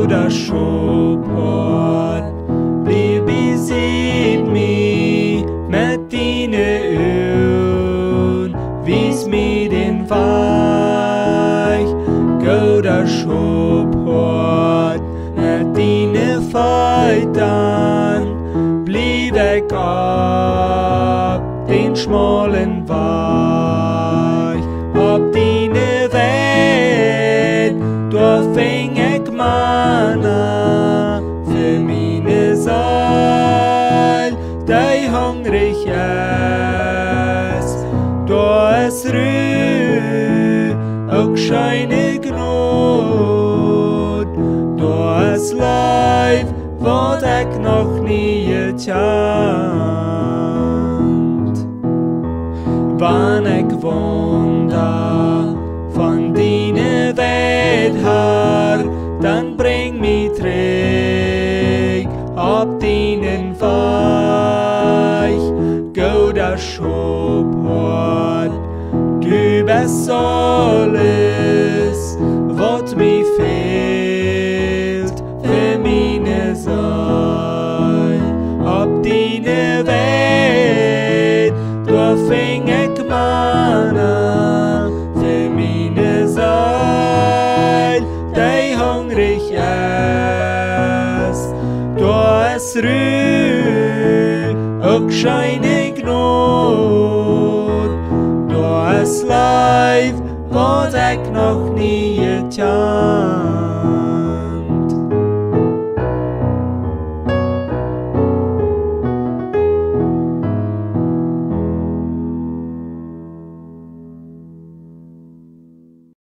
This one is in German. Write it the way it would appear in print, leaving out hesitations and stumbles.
goede support. Blijf bezit me met dine ogen, wijs me den weg. Goede support, met dine feiten, blijf ik op den schmalen weg. Op dine weg, door ving ik manna, für meine Seele, die hungrig ist. Du ist Ruhe, auch scheine Gnut. Du ist Leib, wat ich noch nie gekannt. Wann ich wunder von deiner Welt her, dann bring mich zurück auf deinen Weg. Goede support, du bist alles, was mir fehlt für meine Seele. Auf deine Welt, du fing ich Manna für meine Seele, die hungrig ist. Du ist Ruhe, auch scheine Gnut. Du ist Leib, was ich noch nie getan.